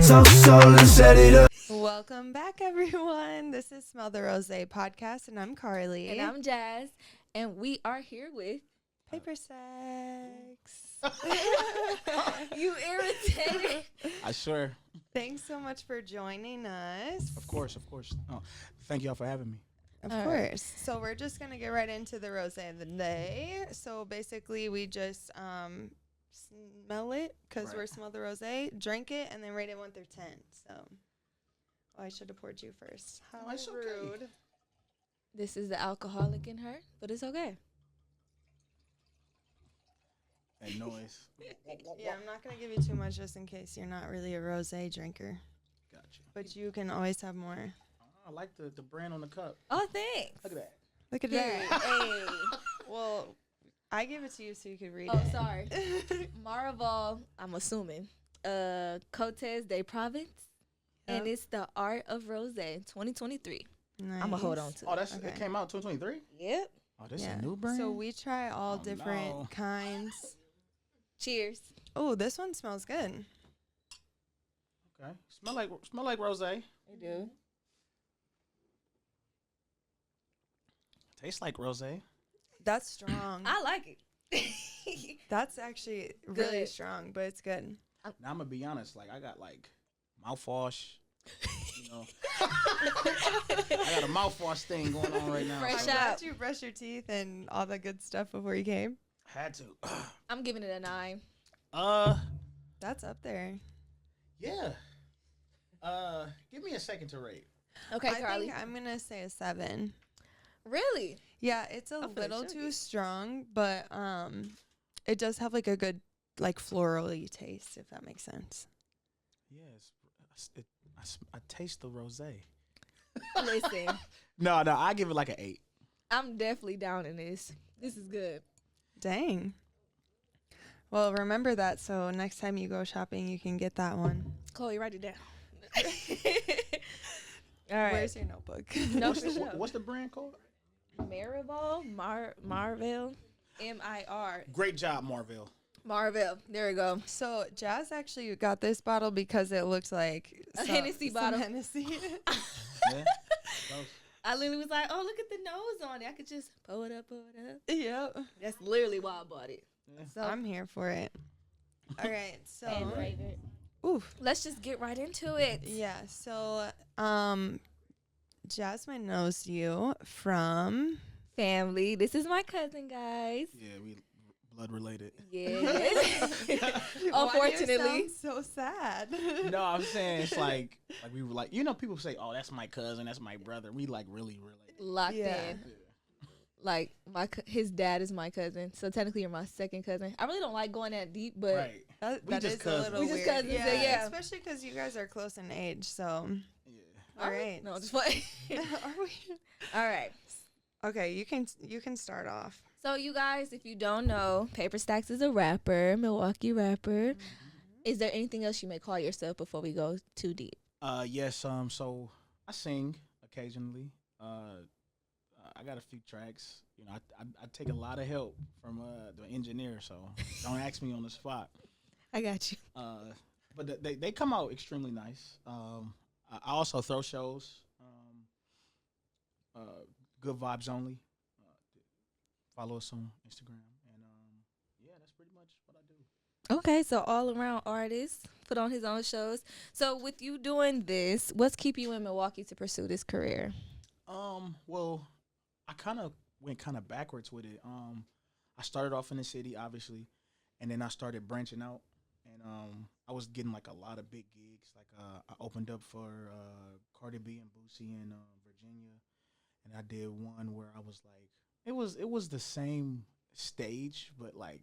So let's set it up. Welcome back, everyone. This is Smell the Rosé podcast, and I'm Carly. And I'm Jazz, and we are here with Paper Sex. You irritated. I swear. Thanks so much for joining us. Of course. Oh, thank y'all for having me. Of All course. right. So we're just going to get right into the rosé of the day. So basically, we just smell it because we're Smell the Rosé, drink it, and then rate it 1 through 10. So I should have poured you first. How It's okay. rude. This is the alcoholic in her, but it's okay. That noise. Yeah, I'm not going to give you too much just in case you're not really a rosé drinker. Gotcha. But you can always have more. I like the brand on the cup. Oh, thanks. Look at that. Look at Period. that. Hey. Well, I gave it to you so you could read Oh, it. sorry. Marvel, I'm assuming. Cotes de Provence. Yep. And it's the Art of Rosé 2023. Nice. I'm going to hold on to Oh, it. that's Okay. it came out 2023? Yep. Oh, this Yeah. is a new brand? So we try all Oh, different no. kinds. Cheers. Oh, this one smells good. Okay. Smell like rosé. You do. Tastes like rosé. That's strong. I like it. That's actually really Good. strong, but it's good. Now I'm gonna be honest, like I got like mouthwash. You know. I got a mouthwash thing going on right now. Fresh I'm so out. glad you brushed your teeth and all that good stuff before you came. had to. I'm giving it a 9. That's up there. Yeah. Give me a second to rate. Okay, I Carly. think I'm going to say a 7. Really? Yeah, it's a I feel like little she'll too get- strong, but it does have like a good like florally taste, if that makes sense. Yes. I taste the rosé. Listen, No, I give it like an 8. I'm definitely down in this. This is good. Dang. Well, remember that so next time you go shopping, you can get that one. Chloe, write it down. All right. Where's your notebook? No, What's for the, sure. what's the brand called? Marvel? Marvel? M-I-R. Great job, Marvel. Marvel. There we go. So Jazz actually got this bottle because it looks like A Hennessy bottle. Hennessy. Yeah. Close. I literally was like, oh, look at the nose on it. I could just pull it up. Yep. That's literally why I bought it. Yeah. So, I'm here for it. All right. So, and favorite. oof. Let's just get right into it. Yeah. So, Jasmine knows you from. Family. This is my cousin, guys. Yeah, we blood related. Yes. Why do you Unfortunately. sound so sad. No, I'm saying it's like we were like, you know, people say, oh, that's my cousin, that's my brother. We like really related. Locked Yeah. in. Like his dad is my cousin, so technically you're my second cousin. I really don't like going that deep, but Right. That We is just a cousins. little We just weird. cousins, so yeah. Especially because you guys are close in age. So, Yeah. all right. No, just play. Are we? All right. Okay, you can start off. So you guys, if you don't know, Paper Stacks is a rapper, Milwaukee rapper. Is there anything else you may call yourself before we go too deep? Yes. So I sing occasionally. I got a few tracks. You know, I take a lot of help from the engineer, so don't ask me on the spot. I got you. But they come out extremely nice. I also throw shows. Good Vibes Only. Follow us on Instagram, and yeah, that's pretty much what I do. Okay, so all around artist, put on his own shows. So with you doing this, what's keeping you in Milwaukee to pursue this career? Well, I kind of went kind of backwards with it. I started off in the city, obviously, and then I started branching out, and I was getting like a lot of big gigs. Like I opened up for Cardi B and Boosie in Virginia, and I did one where I was like, it was the same stage, but like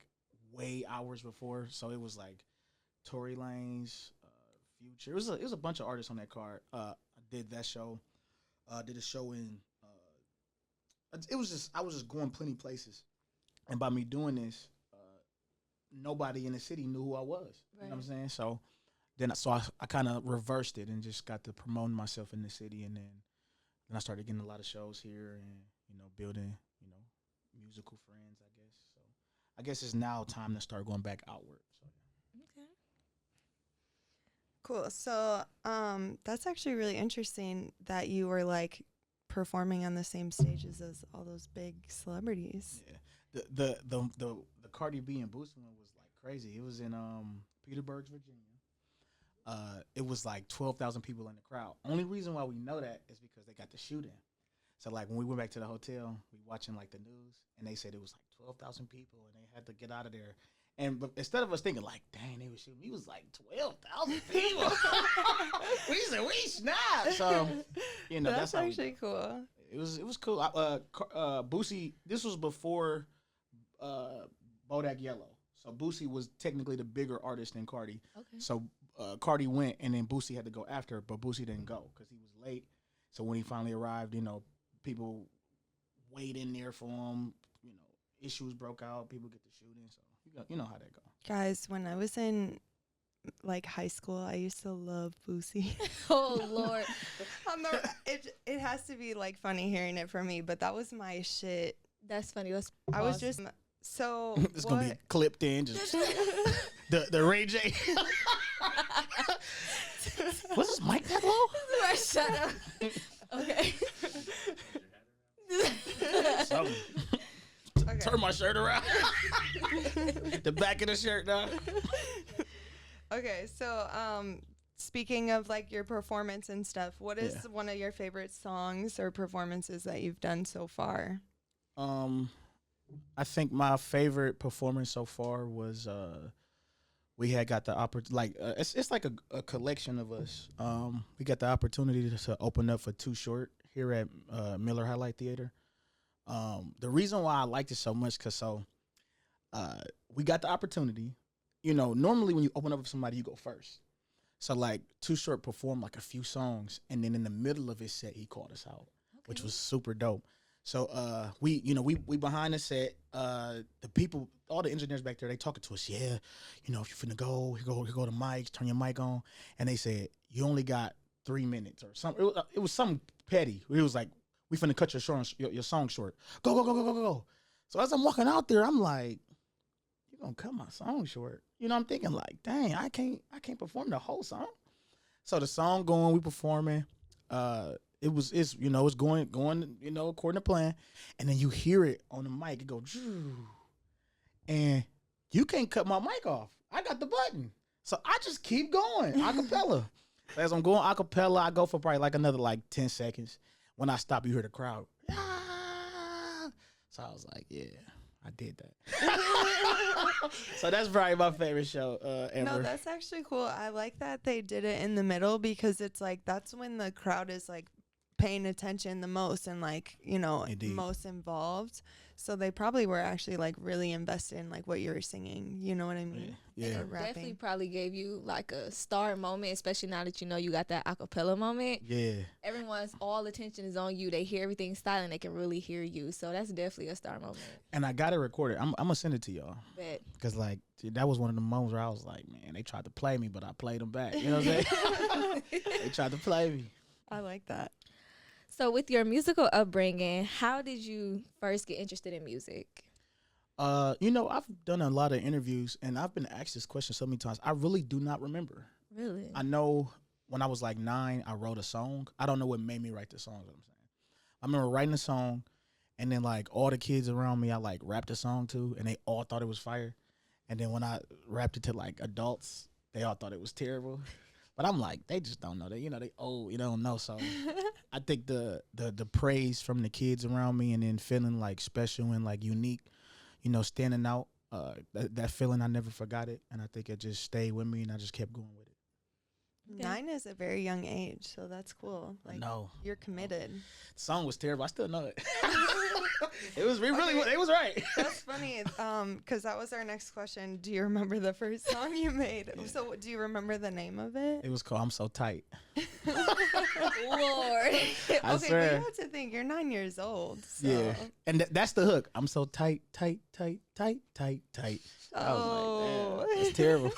way hours before. So it was like Tory Lanez, Future. It was a bunch of artists on that card. I did that show. Did a show in. I was just going plenty places, and by me doing this, nobody in the city knew who I was. You know what I'm saying? So then I kind of reversed it and just got to promoting myself in the city, and then I started getting a lot of shows here, and building musical friends, I guess. So I guess it's now time to start going back outward. So Okay. Cool. So, that's actually really interesting that you were like performing on the same stages as all those big celebrities. Yeah. The Cardi B and Boosie one was like crazy. It was in Petersburg, Virginia. It was like 12,000 people in the crowd. Only reason why we know that is because they got the shooting. So like when we went back to the hotel, we watching like the news, and they said it was like 12,000 people, and they had to get out of there. And but instead of us thinking like, dang, they were shooting, he was like 12,000 people. We said we snapped. So you know That's how actually cool. it was cool. Boosie, this was before Bodak Yellow. So Boosie was technically the bigger artist than Cardi. Okay. So Cardi went, and then Boosie had to go after her, but Boosie didn't go because he was late. So when he finally arrived, you know, people wait in there for him. You know, issues broke out. People get to shooting. So you know how that go. Guys, when I was in like high school, I used to love Boosie. Oh Lord. It has to be like funny hearing it from me, but that was my shit. That's funny. Let's I was pause. just so. It's gonna be clipped in. Just the Ray J. Was this mic that low? Right, shut up. Okay. Something. Okay. Turn my shirt around. The back of the shirt now. Okay, so speaking of like your performance and stuff, what is one of your favorite songs or performances that you've done so far? I think my favorite performance so far was we had got the opportunity. Like it's like a collection of us. We got the opportunity to open up for Too Short here at Miller Highlight Theater. The reason why I liked it so much because we got the opportunity. You know, normally when you open up for somebody, you go first. So like Too Short performed like a few songs, and then in the middle of his set, he called us out, which was super dope. So we behind the set, the people, all the engineers back there, they talking to us. Yeah, you know, if you're finna go, you go to mics, turn your mic on, and they said you only got 3 minutes or something. It was something petty. It was like we finna cut your song short. Go. So as I'm walking out there, I'm like, you gonna cut my song short? You know, I'm thinking like, dang, I can't perform the whole song. So the song going, we performing. It's going, you know, according to plan. And then you hear it on the mic, it go, Drew. And you can't cut my mic off. I got the button. So I just keep going, acapella. As I'm going acapella, I go for probably like another like 10 seconds. When I stop, you hear the crowd. Ah! So I was like, yeah, I did that. So that's probably my favorite show ever. No, that's actually cool. I like that they did it in the middle because it's like that's when the crowd is like paying attention the most and like, you know, most involved. So they probably were actually like really invested in like what you were singing. You know what I mean? Yeah. Or rapping. Definitely probably gave you like a star moment, especially now that you know you got that acapella moment. Yeah. Everyone's all attention is on you. They hear everything silent. They can really hear you. So that's definitely a star moment. And I got it recorded. I'm gonna send it to y'all. Bet. Cause like that was one of the moments where I was like, man, they tried to play me, but I played them back. You know what I'm saying? They tried to play me. I like that. So with your musical upbringing, how did you first get interested in music? You know, I've done a lot of interviews and I've been asked this question so many times. I really do not remember. Really? I know when I was like 9, I wrote a song. I don't know what made me write the song, is what I'm saying. I remember writing a song and then like all the kids around me, I like rapped a song to and they all thought it was fire. And then when I rapped it to like adults, they all thought it was terrible. But I'm like, they just don't know that, you know, they old, you don't know. So I think the praise from the kids around me and then feeling like special and like unique, you know, standing out, that feeling, I never forgot it. And I think it just stayed with me and I just kept going with it. Okay. 9 is a very young age, so that's cool. Like, no, you're committed. the song was terrible. I still know it. It was it was right. That's funny, because that was our next question. Do you remember the first song you made? Yeah. So, do you remember the name of it? It was called "I'm So Tight." Lord. I Okay, swear. but you have to think you're 9 years old. So. Yeah, and that's the hook. I'm so tight, tight, tight, tight, tight, tight. I was like, damn, it's terrible.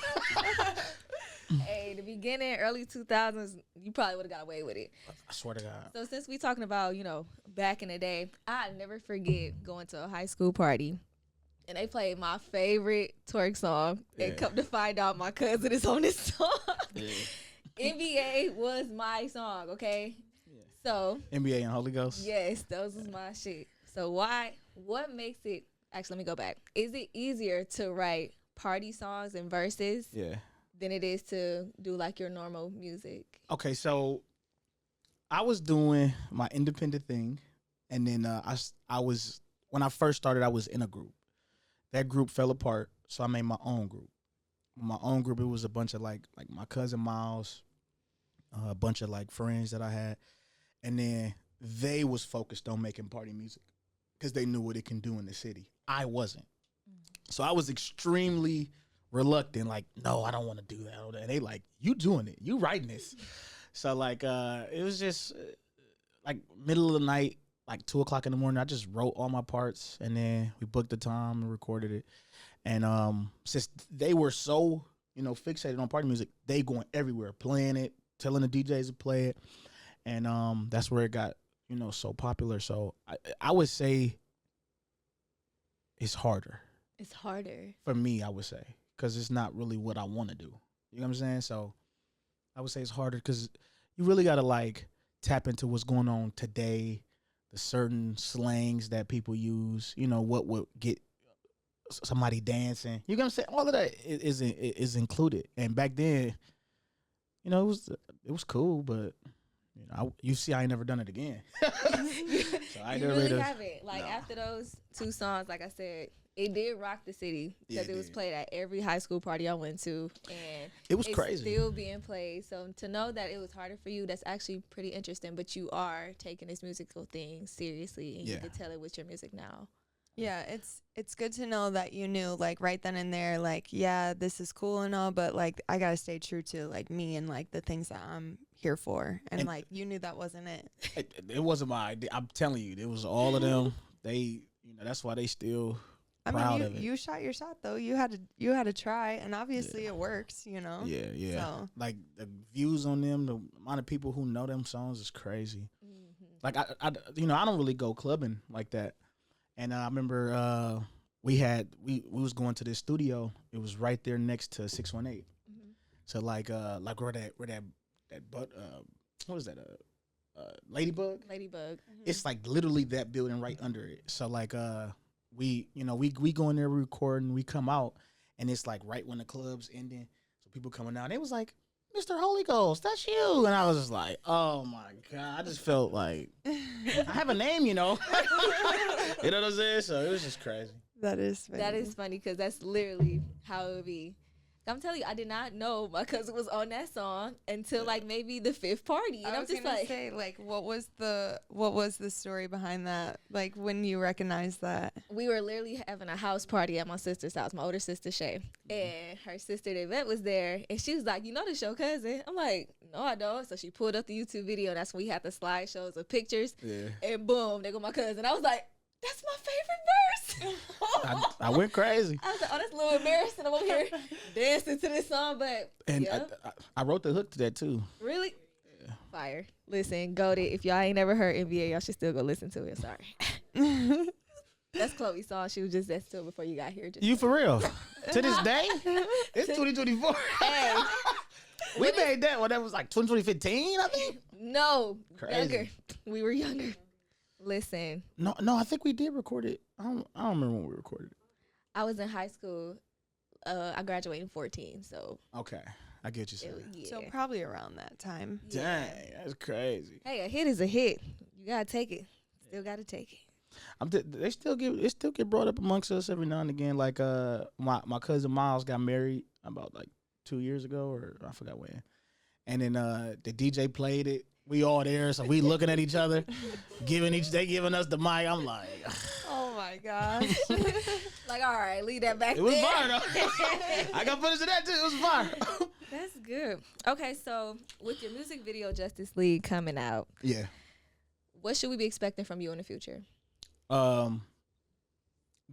Hey, the beginning, early 2000s, you probably would have got away with it. I swear to God. So since we talking about, you know, back in the day, I never forget going to a high school party and they played my favorite twerk song and come to find out my cousin is on this song. Yeah. NBA was my song, okay? Yeah. So NBA and Holy Ghost. yes, those was my shit. So what makes it, actually let me go back. Is it easier to write party songs and verses Yeah. than it is to do like your normal music? Okay, so I was doing my independent thing, and then I was when I first started, I was in a group. That group fell apart, so I made my own group. My own group, it was a bunch of like my cousin Miles, a bunch of like friends that I had, and then they was focused on making party music because they knew what it can do in the city. I wasn't, so I was extremely reluctant. Like, no, I don't want to do that. And they like, you doing it, you writing this. So like, it was just like middle of the night, like 2:00 in the morning. I just wrote all my parts, and then we booked the time and recorded it. And since they were so, fixated on party music, they going everywhere, playing it, telling the DJs to play it. And that's where it got, so popular. So I would say it's harder. It's harder. For me, I would say, because it's not really what I want to do. You know what I'm saying? So I would say it's harder because you really got to like tap into what's going on today, the certain slangs that people use, what would get somebody dancing. You know what I'm saying? All of that is included. And back then, it was cool, but you see, I ain't never done it again. So I You never really haven't. Like, no. after those two songs, like I said, it did rock the city Yeah, because it it was did. played at every high school party I went to, and It was it's crazy. still being played. So to know that it was harder for you, that's actually pretty interesting. But you are taking this musical thing seriously, and you Yeah. can tell it with your music now. Yeah, it's good to know that you knew, like, right then and there, like, yeah, this is cool and all, but like I gotta stay true to like me and like the things that I'm here for, and like you knew that wasn't it. It wasn't my idea. I'm telling you, it was all of them. They, that's why they still I proud mean, of it. you shot your shot though. You had to try, and obviously it works. Yeah. So. Like the views on them, the amount of people who know them songs is crazy. Like I don't really go clubbing like that. And I remember we was going to this studio. It was right there next to 618. So like where that but what was that Ladybug? Ladybug. It's like literally that building right under it. So like we go in there recording, we come out, and it's like right when the club's ending. So people coming out, it was like, Mr. Holy Ghost, that's you. And I was just like, oh my God. I just felt like I have a name, You know what I'm saying? So it was just crazy. That is funny. That is funny because that's literally how it would be. I'm telling you, I did not know my cousin was on that song until like maybe the fifth party, and I I'm was just gonna like, say, like, what was the story behind that? Like, when you recognized that? we were literally having a house party at my sister's house, my older sister Shay, and her sister Yvette was there, and she was like, "You know this your cousin?" I'm like, "No, I don't." So she pulled up the YouTube video, and that's when we had the slideshows of pictures, Yeah. and boom, there go my cousin. I was like, "That's my favorite verse." I went crazy. I was like, "Oh, that's a little embarrassing. I'm over here dancing to this song," but And yeah. I wrote the hook to that too. Really? Fire. Listen, goated. If y'all ain't never heard NBA, y'all should still go listen to it. Sorry. That's Chloe's song. She was just that still before you got here. Just You for real? To this day? It's 2024. Hey, We made that when that was like 2015, I think. no, Crazy. younger. We were younger. Listen, No, I think we did record it. I don't remember when we recorded it. I was in high school. I graduated in 14, so Okay, I get you. yeah. So probably around that time. Dang, that's crazy. Hey, a hit is a hit. You gotta take it. Still gotta take it. They still get brought up amongst us every now and again. Like my cousin Miles got married about like 2 years ago, or I forgot when. And then the DJ played it. We all there, so we looking at each other, they giving us the mic. I'm like, Oh my gosh. Like, all right, leave that back it was there. fire though. I got footage of that too. It was fire. That's good. Okay, so with your music video Justice League coming out, Yeah. what should we be expecting from you in the future?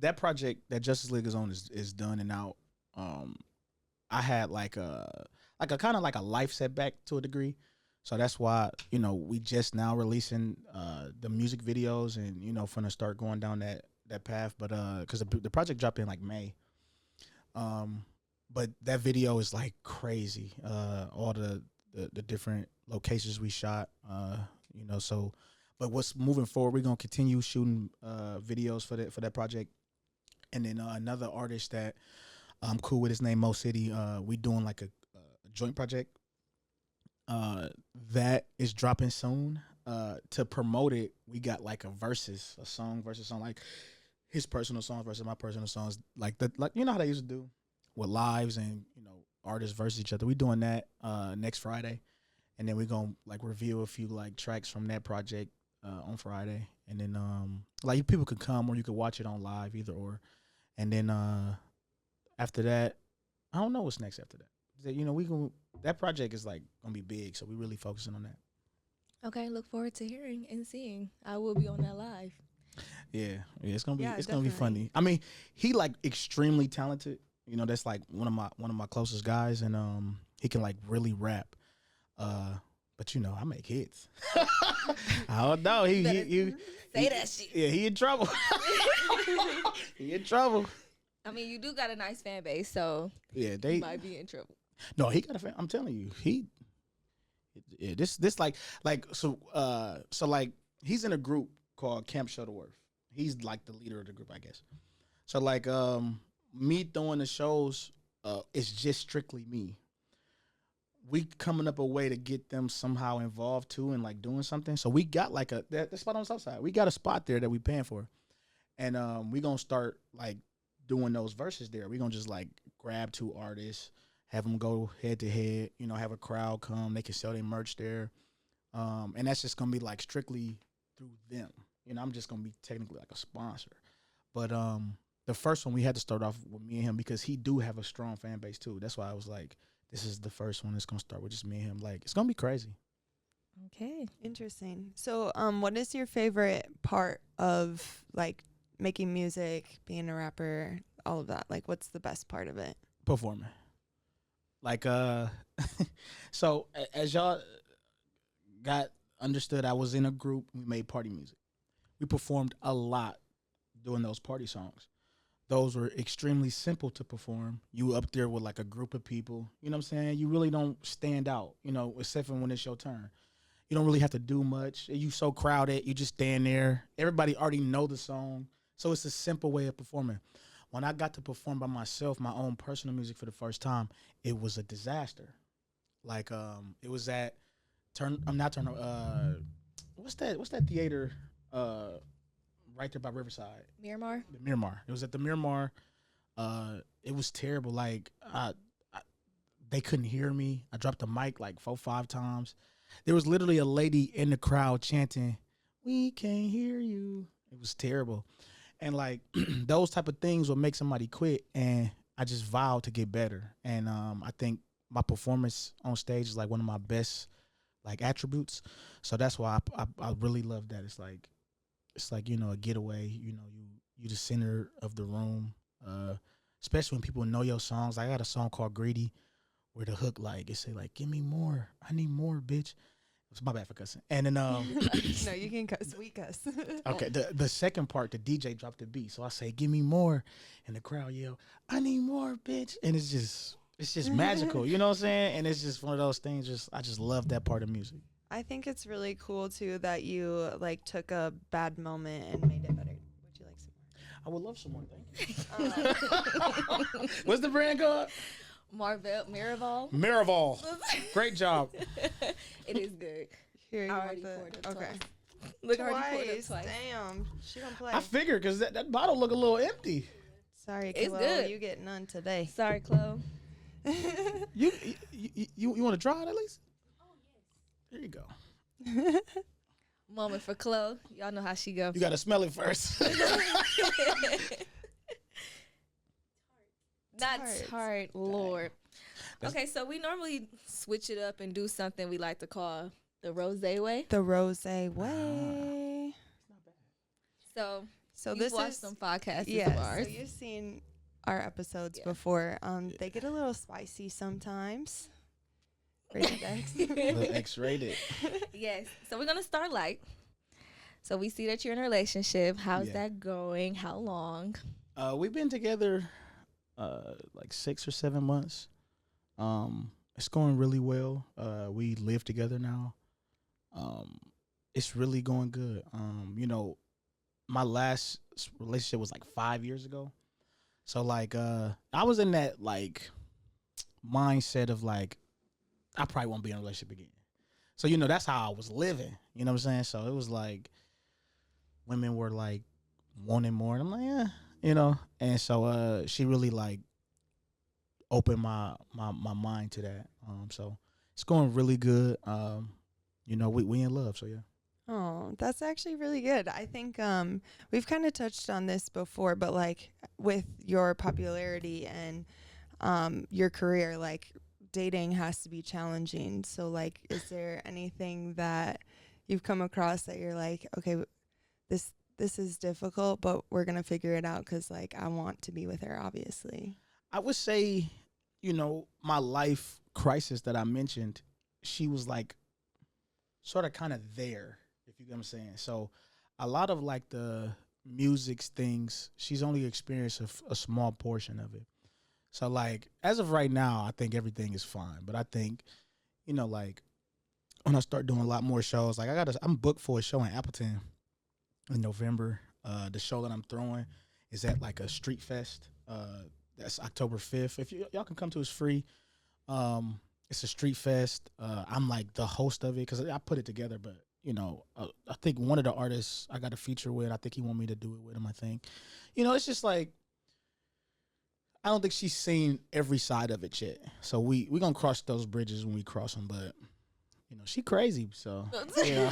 That project that Justice League is on is done and out. I had like a kind of like a life setback to a degree. So that's why, we just now releasing the music videos and, finna start going down that path. But because the project dropped in like May. But that video is like crazy. All the the different locations we shot. You know, so but what's moving forward, we're gonna continue shooting videos for that project. And then another artist that I'm cool with, his name Mo City. We doing like a joint project that is dropping soon. To promote it, we got like a song versus song, like his personal songs versus my personal songs, like you know how they used to do with lives and artists versus each other. We doing that next Friday, and then we gonna like reveal a few like tracks from that project on Friday, and then like people could come or you could watch it on live, either or. And then after that, I don't know what's next after that. That project is like gonna be big, so we really focusing on that. Okay, look forward to hearing and seeing. I will be on that live. Yeah, it's gonna be Definitely. be funny. I mean, he like extremely talented. That's like one of my closest guys, and he can like really rap. But I make hits. I don't know. He Say that shit. Yeah, he in trouble. He in trouble. I mean, you do got a nice fan base, so yeah, you might be in trouble. No, he got a fan. I'm telling you, this like so like he's in a group called Camp Shuttleworth. He's like the leader of the group, I guess. So like me throwing the shows, it's just strictly me. We coming up a way to get them somehow involved too and like doing something. So we got like the spot on the south side. We got a spot there that we paying for, and we gonna start like doing those verses there. We gonna just like grab 2 artists, have them go head to head. Have a crowd come. They can sell their merch there, and that's just gonna be like strictly through them. I'm just gonna be technically like a sponsor, but the first one we had to start off with me and him because he do have a strong fan base too. That's why I was like, this is the first one that's gonna start with just me and him. Like, it's gonna be crazy. Okay. Interesting. So, what is your favorite part of like making music, being a rapper, all of that? Like, what's the best part of it? Performing. Like, so as y'all got understood, I was in a group. We made party music. We performed a lot doing those party songs. Those were extremely simple to perform. You up there with like a group of people. You know what I'm saying? You really don't stand out, except for when it's your turn. You don't really have to do much. You so crowded. You just stand there. Everybody already know the song. So it's a simple way of performing. When I got to perform by myself, my own personal music for the first time, it was a disaster. Like, it was at what's that theater right there by Riverside? Miramar? The Miramar. It was at the Miramar. It was terrible. Like, they couldn't hear me. I dropped the mic like 4-5 times. There was literally a lady in the crowd chanting, "We can't hear you." It was terrible. And like those type of things will make somebody quit. And I just vowed to get better. And I think my performance on stage is like one of my best like attributes. So that's why I really love that. It's like a getaway. You the center of the room. Especially when people know your songs. I got a song called Greedy, where the hook like it say like, "Give me more, I need more, bitch." It's my bad for cussing. And then No, you can cuss. We cuss. okay, the second part, the DJ dropped the beat, so I say, "Give me more," and the crowd yell, "I need more, bitch," and it's just magical. You know what I'm saying? And it's just one of those things. I just love that part of music. I think it's really cool too that you like took a bad moment and made it better. Would you like some more? I would love some more. Thank you. What's the brand called? Miraval. Miraval. Great job. It is good. Here, you I want already the- poured up okay. twice. Look, I already poured up twice. Damn, she don't play. I figured because that bottle look a little empty. Sorry, It's Chloe, good. you get none today. Sorry, Chloe. You want to try it at least? Oh yes. There you go. Moment for Chloe. Y'all know how she go. You got to smell it first. Not Tart. tart, Lord. Okay, so we normally switch it up and do something we like to call the Rosé way. The Rosé way. So So you've this watched is some podcasts of yes. ours. So you've seen our episodes Yeah. before. They get a little spicy sometimes. Rated X. X-rated. Yes. So we're gonna start light. So we see that you're in a relationship. How's Yeah. that going? How long? We've been together like 6 or 7 months. it's going really well. We live together now. It's really going good. You know, my last relationship was like 5 years ago. So like I was in that like mindset of like I probably won't be in a relationship again. So you know that's how I was living. You know what I'm saying? So it was like women were like wanting more, and I'm like, yeah, you know. And so she really like opened my mind to that. So it's going really good. You know, we in love. So yeah. Oh, that's actually really good. I think we've kind of touched on this before, but like with your popularity and your career, like dating has to be challenging. So like, is there anything that you've come across that you're like, okay, this is difficult, but we're gonna figure it out because like I want to be with her, obviously. I would say, you know, my life crisis that I mentioned, she was like sort of kind of there, if you get what I'm saying. So a lot of like the music's things, she's only experienced a small portion of it. So like as of right now, I think everything is fine. But I think, you know, like when I start doing a lot more shows, like I'm booked for a show in Appleton in November. The show that I'm throwing is at like a street fest. That's October 5th. If y'all can come to, it's free. It's a street fest. I'm like the host of it because I put it together. But you know, I think one of the artists I got a feature with, I think he want me to do it with him. I think, you know, it's just like I don't think she's seen every side of it yet. So we gonna cross those bridges when we cross them. But you know, she crazy. So you know,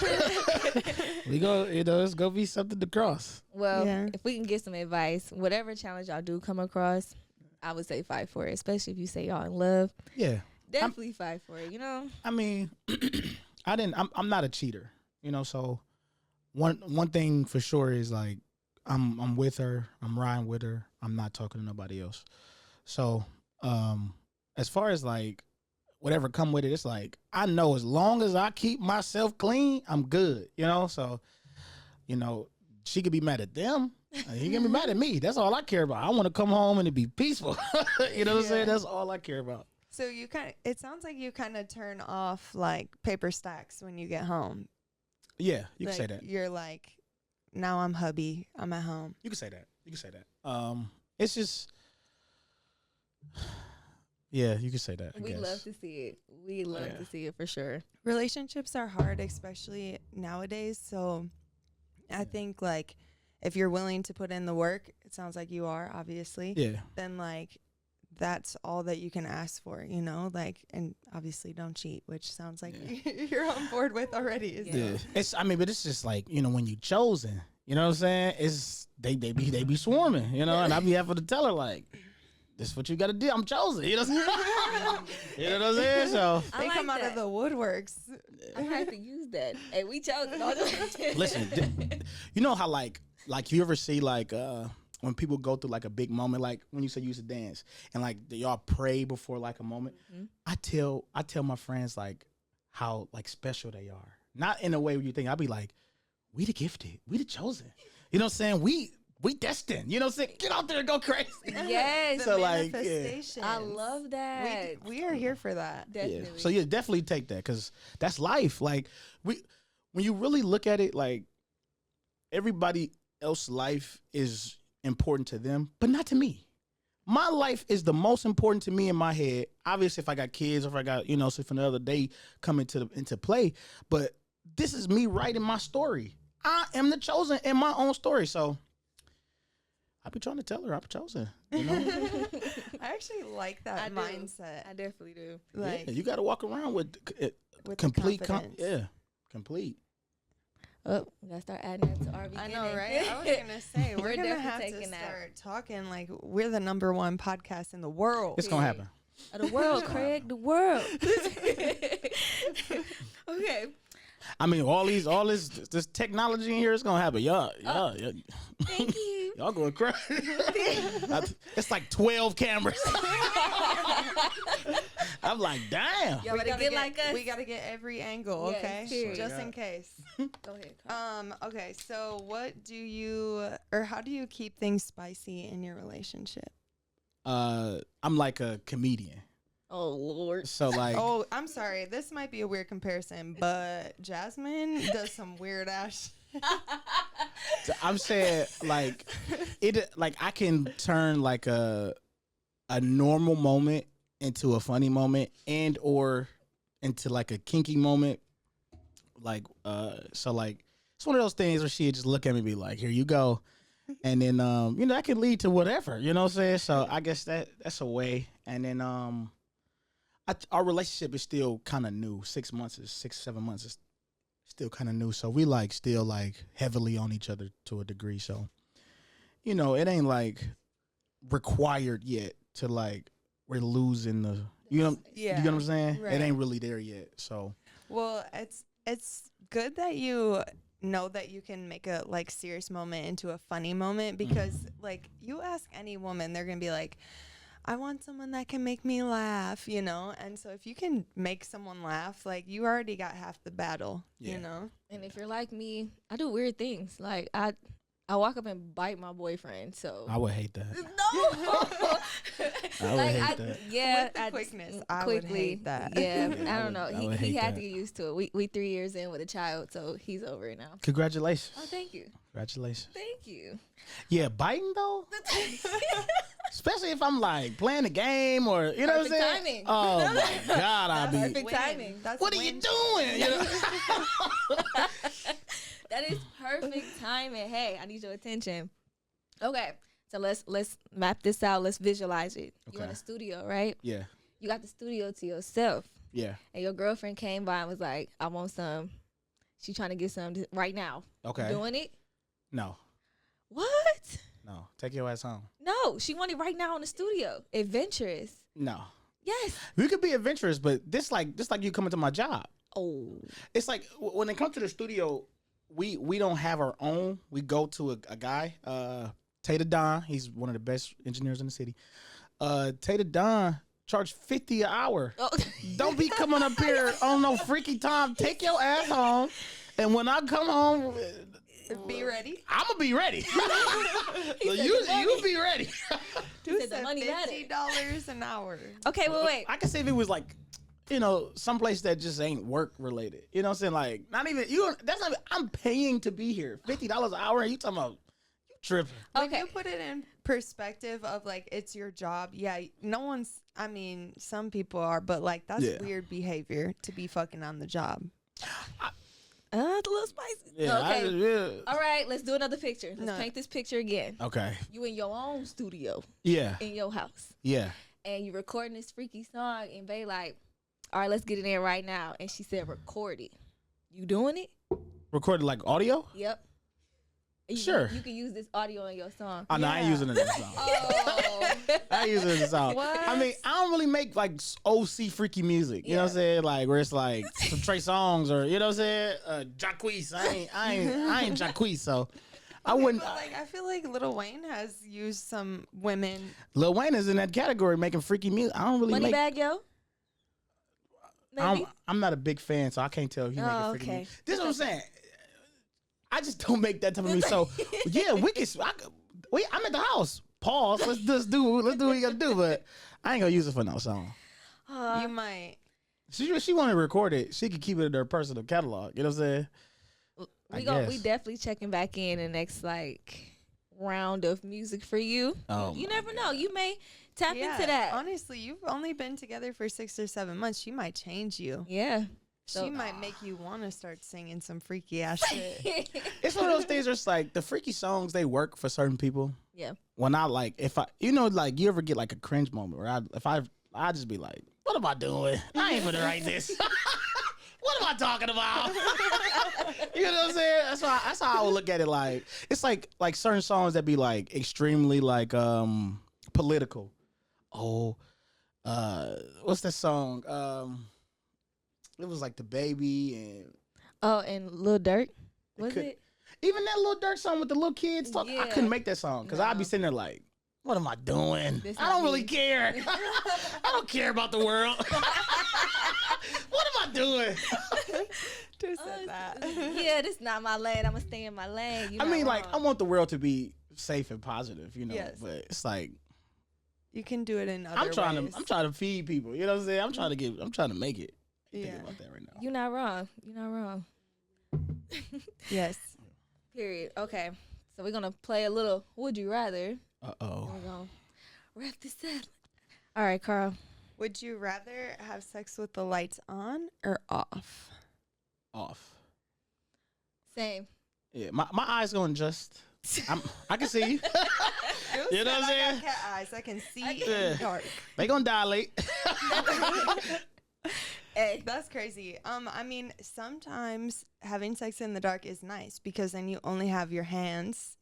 we go. You know, it's gonna be something to cross. Well, Yeah. if we can get some advice, whatever challenge y'all do come across, I would say fight for it, especially if you say y'all in love. Yeah. Definitely fight for it, you know? I mean, I'm not a cheater, you know. So one thing for sure is like I'm with her, I'm riding with her, I'm not talking to nobody else. So as far as like whatever come with it, it's like I know as long as I keep myself clean, I'm good, you know. So you know, she could be mad at them. He can be mad at me. That's all I care about. I want to come home and it be peaceful. You know what I'm saying? That's all I care about. So it sounds like you kind of turn off like paper stacks when you get home. Yeah, you Like, can say that. You're like, now I'm hubby. I'm at home. You can say that. You can say that. It's just, yeah, you can say that. I We guess. love to see it. We love to see it for sure. Relationships are hard, especially nowadays. So I think like if you're willing to put in the work, it sounds like you are, obviously. Yeah. Then like that's all that you can ask for, you know, like, and obviously don't cheat, which sounds like you're on board with already. Yeah. But it's just like, you know, when you chosen, you know what I'm saying? It's they be swarming, you know, and I be having to tell her like, this is what you got to do. I'm chosen. You know what I'm saying? You know what I'm saying? So They like come out that. of the woodworks. I'm gonna have to use that. Hey, we chose. listen, you know how like you ever see like when people go through like a big moment, like when you say you used to dance and like y'all pray before like a moment. Mm-hmm. I tell my friends like how like special they are. Not in a way where you think. I'll be like, we the gifted, we the chosen. You know what I'm saying? We destined. You know what I'm saying? Get out there and go crazy. Yes. So like, yeah. Manifestations. I love that. We are here for that. Definitely. Yeah. So yeah, definitely take that because that's life. Like when you really look at it, like everybody else's life is important to them, but not to me. My life is the most important to me in my head. Obviously, if I got kids, or if I got, you know, so for another day come into play, but this is me writing my story. I am the chosen in my own story. So I be trying to tell her I'm chosen. You know, I actually like that I do. mindset. I definitely do. Like yeah, you got to walk around with with complete, the confidence. complete. Oh, we gotta start adding that to our beginning. I know, right? I was gonna say we're gonna definitely have to taking that. start talking like we're the #1 podcast in the world. It's gonna happen. The world, Craig, the world. Okay. I mean, all this technology in here is gonna happen. Y'all, Thank you. y'all going crazy. It's like 12 cameras. I'm like, damn. Y'all better get like us. We gotta get every angle, Yes, okay? period. Just in case. Go ahead. Carl. Okay, so how do you keep things spicy in your relationship? I'm like a comedian. Oh Lord. So like, Oh, I'm sorry. This might be a weird comparison, but Jasmine does some weird ass. I'm saying like like I can turn like a normal moment into a funny moment and or into like a kinky moment. Like so like it's one of those things where she'd just look at me and be like, here you go. And then that can lead to whatever, you know what I'm saying? So I guess that's a way. And then our relationship is still kind of new. 7 months is still kind of new. So we like still like heavily on each other to a degree. So, it ain't like required yet to like we're losing the, you know what I'm saying? Right. It ain't really there yet. So, Well, it's good that you know that you can make a like serious moment into a funny moment, because like you ask any woman, they're gonna be like, I want someone that can make me laugh, and so if you can make someone laugh, like you already got half the battle. And if you're like me, I do weird things. Like I walk up and bite my boyfriend. So I would hate that. No. I would hate that. Yeah, With the quickness, I would hate that. Yeah, Yeah, I don't know. I would He hate had that. to get used to it. We 3 years in with a child, so he's over it now. Congratulations. Oh, thank you. Congratulations. Thank you. Yeah, biting though, especially if I'm like playing a game or you know Perfect what I'm saying. timing. Oh my God, I'll be. Perfect timing. That's What are you doing? That is perfect timing. Hey, I need your attention. Okay, so let's map this out. Let's visualize it. You in Okay. a studio, right? Yeah, You got the studio to yourself, yeah. and your girlfriend came by and was like, "I want some." She trying to get some right now. Okay. Doing it? No, What? no. Take your ass home. No, she wanted right now in the studio. Adventurous. No, Yes. we could be adventurous, but this like you coming to my job. Oh. It's like when it comes to the studio, we don't have our own. We go to a guy, Tata Don. He's one of the best engineers in the city. Tata Don charge $50 an hour. Oh. Don't be coming up here on no freaky time. Take your ass home, and when I come home, Be ready. I'm gonna be ready. So you be ready. Dude said the said money matter. $50 an hour. Okay, wait. I can say if it was like, someplace that just ain't work related. You know what I'm saying? Like, not even you. That's not. I'm paying to be here. $50 an hour. And you talking about you tripping? When Okay. you put it in perspective of like it's your job, yeah, no one's. I mean, some people are, but like that's Yeah. weird behavior to be fucking on the job. It's a little spicy. Yeah. Okay. Yeah. All right, let's do another picture. Let's No. paint this picture again. Okay. You in your own studio Yeah. in your house, Yeah. and you recording this freaky song, and Bae like, all right, let's get it in right now. And she said, record it. You doing it? Recorded like audio? Yep. Sure. You can use this audio in your song. Oh no, I ain't Yeah. using it in the song. Oh. I ain't using it in the song. What? I mean, I don't really make like OC freaky music. You know what I'm saying? Like where it's like some Trey Songs or you know what I'm saying? Jacquees. I ain't Jacquees, so I wouldn't. But like, I feel like Lil Wayne has used some women. Lil Wayne is in that category making freaky music. I don't really Money make. bag, yo. Maybe. I'm not a big fan, so I can't tell if you making freaky okay. music. This is what I'm saying. I just don't make that type of music. So yeah, we can. I'm at the house. Pause. Let's do what we gotta do. But I ain't gonna use it for no song. You might. She want to record it. She can keep it in her personal catalog. You know what I'm saying? We definitely checking back in the next like round of music for you. Oh, You my never God. know. You may tap into that. Honestly, you've only been together for 6 or 7 months. She might change you. Yeah. She might make you want to start singing some freaky ass shit. It's one of those things where it's like the freaky songs, they work for certain people. Yeah. When I like, if I, like you ever get like a cringe moment where I just be like, what am I doing? I ain't gonna write this. What am I talking about? You know what I'm saying? That's how I would look at it. Like it's like certain songs that be like extremely like political. Oh, what's that song? It was like the baby and Oh, and Lil Durk. Was could- it? even that little Durk song with the little kids talking. I Yeah. couldn't make that song because I'd be No. sitting there like, what am I doing? This I don't not really me. care. I don't care about the world. What am I doing? Who said that? Yeah, this not my lane. I'm gonna stay in my lane. I mean, like, I want the world to be safe and positive, you know. Yes. But it's like, You can do it in other I'm trying ways. to feed people. You know what I'm saying? I'm trying to make it. Yeah. Think about that right now. You're not wrong. You're not wrong. Yes. Period. Okay. So we're gonna play a little Would You Rather. Oh. We're gonna wrap this up. All right, Carl. Would you rather have sex with the lights on or off? Off. Same. Yeah, my eyes gonna adjust. I can see you. You know what I'm I saying? got cat eyes. I can see Yeah. in dark. They gonna dilate. Hey. That's crazy. I mean, sometimes having sex in the dark is nice because then you only have your hands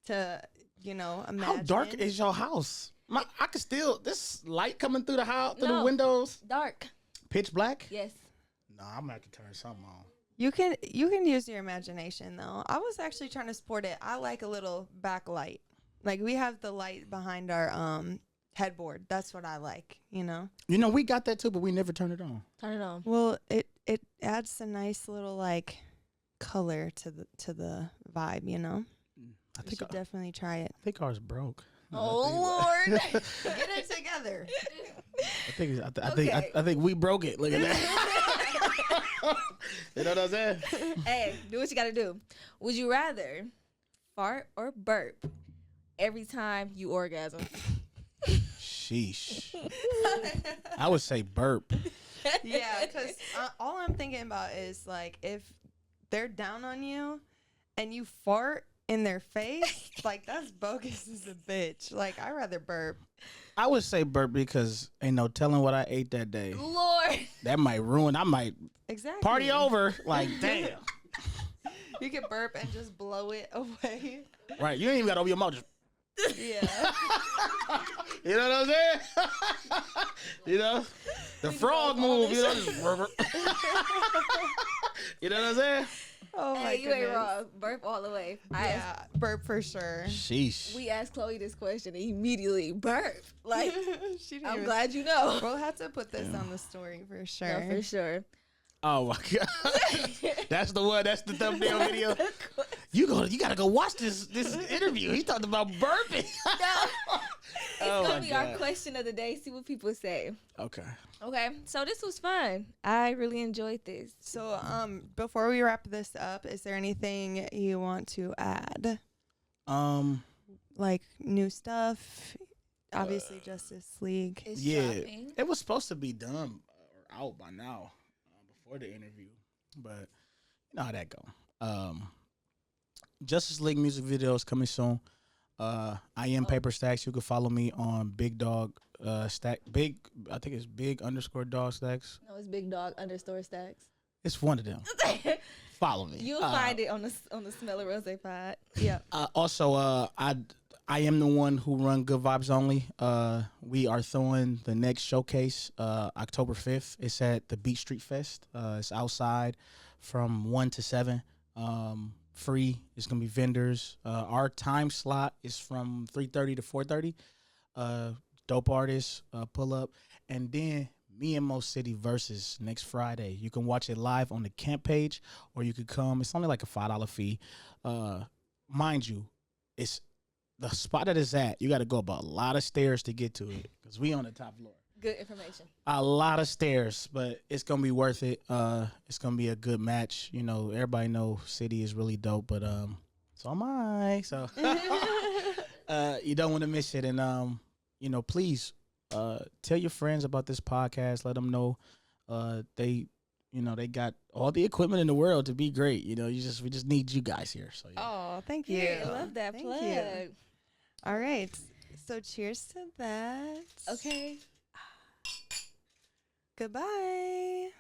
to, imagine. How dark is your house? I can still this light coming through the house through the No. windows. Dark. Pitch black. Yes. No, I'm gonna have to turn something on. You can use your imagination though. I was actually trying to sport it. I like a little backlight. Like we have the light behind our headboard. That's what I like, You know, we got that too, but we never turned it on. Turn it on. Well, it adds a nice little like color to the vibe, I You think should definitely try it. I think ours broke. Oh Lord. Get it together. I think we broke it. Look at that. You know what I'm saying? Hey, do what you gotta do. Would you rather fart or burp every time you orgasm? Sheesh. I would say burp. Yeah, because all I'm thinking about is like if they're down on you and you fart in their face, like that's bogus as a bitch. Like I'd rather burp. I would say burp because ain't no telling what I ate that day. Lord. That might ruin. I might Exactly. party over. Like damn. You could burp and just blow it away. Right. You ain't even got to open your mouth. Just, Yeah. you know what I'm saying? The frog move. Just, you know what I'm saying? Oh my Hey, you goodness. ain't wrong. Burp all the way. Yeah, burp for sure. Sheesh. We asked Chloe this question and immediately burp. Like, She didn't I'm even- glad you know. We'll have to put this on the story for sure. No, for sure. Oh my god. That's the one. That's the thumbnail video. You gotta go watch this interview. He talked about burping. It's Oh gonna my be our God. question of the day. See what people say. Okay. Okay, so this was fun. I really enjoyed this. So, before we wrap this up, is there anything you want to add? Like new stuff? Obviously, Justice League. It's Yeah, dropping. it was supposed to be done or out by now before the interview, but you know how that go. Justice League music videos coming soon. I am Paper Stacks. You can follow me on Big Dog Stack. Big, I think it's Big_Dog Stacks. No, it's Big Dog _ Stacks. It's one of them. Follow me. You'll find it on the Smell of Rosé pod. Yeah. Also, I am the one who run Good Vibes Only. We are throwing the next showcase October 5th. It's at the Beach Street Fest. It's outside from 1 to 7. Free. It's gonna be vendors. Our time slot is from 3:30 to 4:30. Dope artists pull up, and then me and Mo City versus next Friday. You can watch it live on the camp page, or you could come. It's only like a $5 fee. Mind you, it's the spot that it's at. You got to go up a lot of stairs to get to it because we on the top floor. Good information. A lot of stairs, but it's gonna be worth it. It's gonna be a good match. Everybody know City is really dope, but so am I. So you don't want to miss it, and please tell your friends about this podcast. Let them know they got all the equipment in the world to be great. We just need you guys here. So yeah. Oh, thank you. Yeah, love that Thank plug. you. All right. So cheers to that. Okay. Goodbye.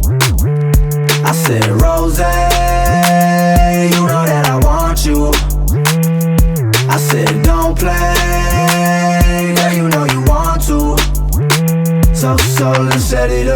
I said, Rosé, you know that I want you. I said, don't play, girl, you know you want to. So let's set it up.